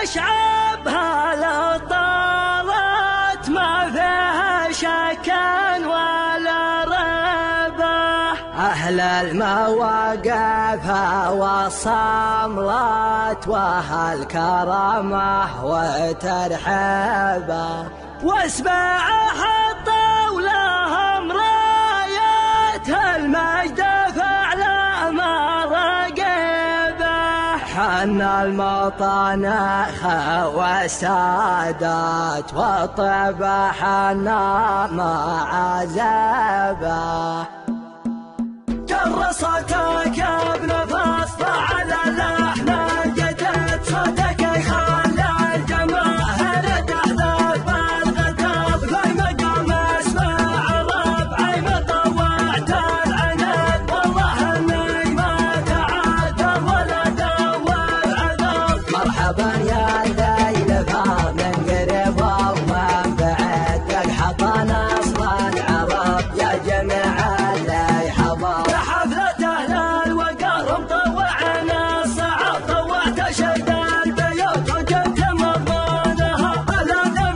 مشعبها لو طالت ما فيها شك ولا ريبة. أهل المواقف والصملات وهالكرامة وترحيبه، واسباعها طولهم راية المجد فعلى ما رقبه. حن المطانخ والسادات والطيب حنا مع عزبه. جر صوتك يا ابن فصل على اللحن الجديد، صوتك يخلى الجماهير تحذف بالغتاب. في مقام اسمع ربعي مطوعت العناد، والله اني ما تعاتب ولا دور عذاب. مرحبا يا الليل من قريب ومن بعيد، يقحط نصر العرب يا جميع اللي حضر. حفلة أهل الوقار مطوعنا الصعب، طوعت شد البيوت وجبت مضمونها. أهل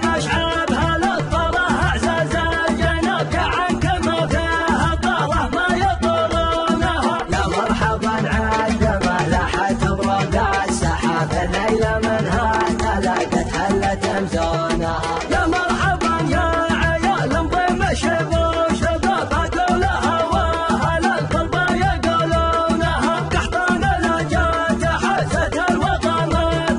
مشعبها للطرة أعزاز الجناب، كعنك ما فيها طرة ما يطرونها. يا مرحبا عندما لاحت برود السحاب، الليلة منها تلاقت حلة مزونها. يا مرحبا يا عيال مضيم شباب شباب، أقولها وأهل القلب يقولونها. قحطان لجات حزة الوطن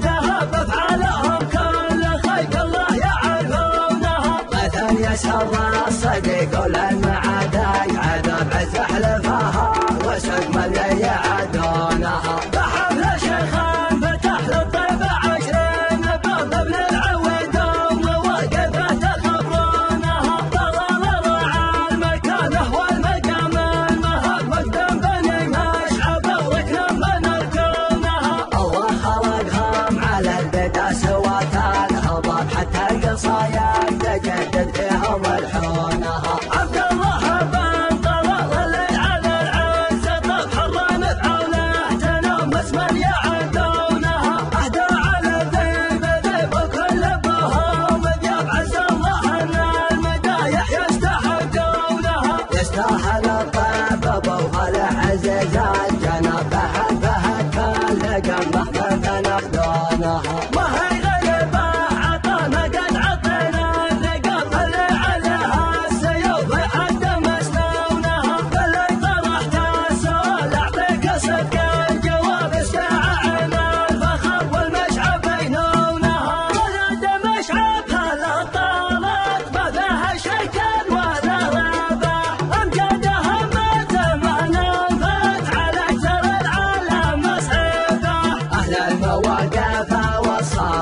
تهب، أفعالهم كل خلق الله يعرفونها. غدا يسر الصديق وللمعادي عذاب تحلفها، وسق ملي يعدونها. بحفل شيخان فتح للطيب 20 باب، ابن العويد ومواقفه تخبرونها. ضرر رعى المكانه والمقام المهب، مقدم بني مشعب وركن من ركونها. الله خلقهم على البدا سوات الهضاب، حتى القصايد تجدد فيهم الحونها. عبد الله بن طلال اللي على العز طب، حران بعونه تنام اسما يعدونها. اهدى على الذيب ذيب وكل بهم ذياب، عز الله ان المدايح يستحقونها. يستاهل الطيب ابوها العزيز الجناب، بحبها كل قمه فناخذونها. ما هي غريبه عطانا قد عطينا الرقاب، اللي عليها السيوف حد مسنونها. اللي طرحت السؤال اعطيك صدق الجواب، استعان الفخر والمشعب ينونها. ولد مشعبها لا طالت ما فيها شك ولا ريبه، امجادها ما زمان انفت على اكثر العالم مصعبه. اهل المواقف والصملات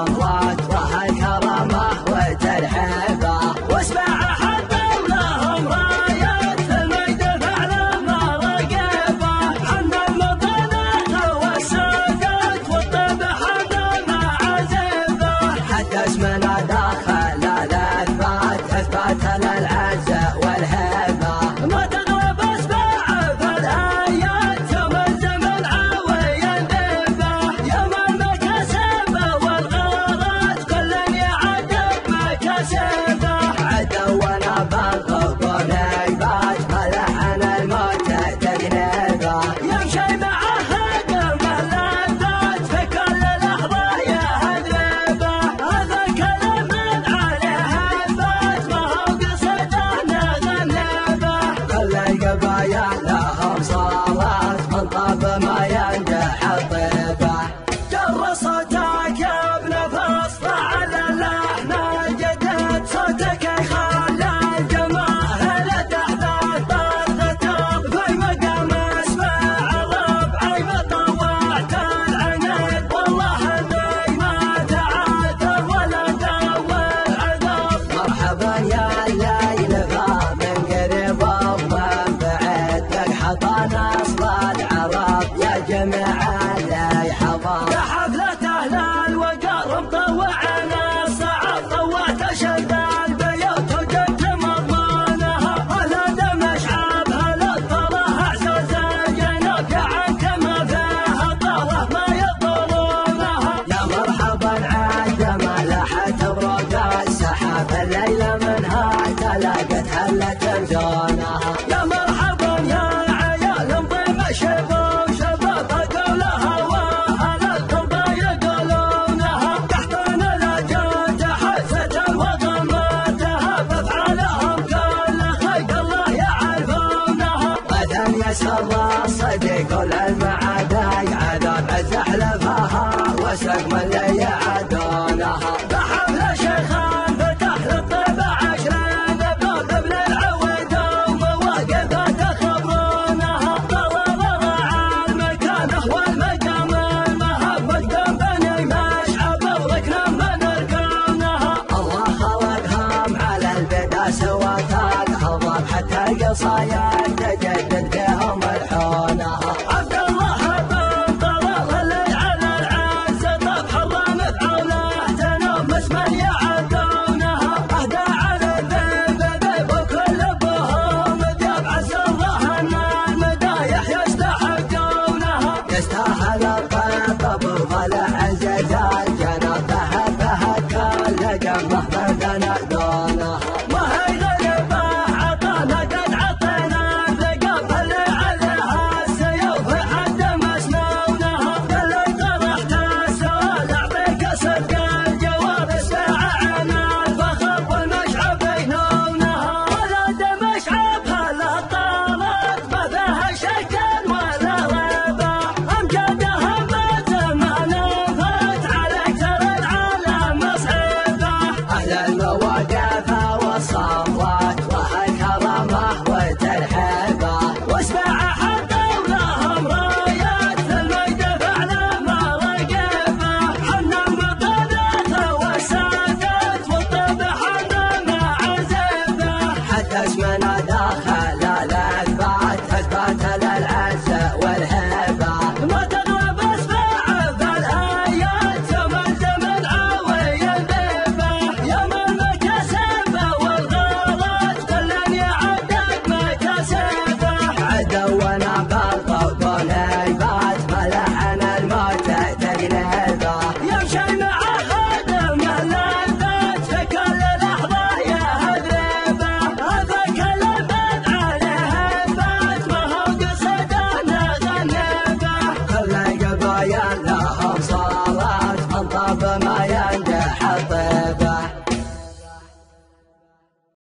وسقم الليالي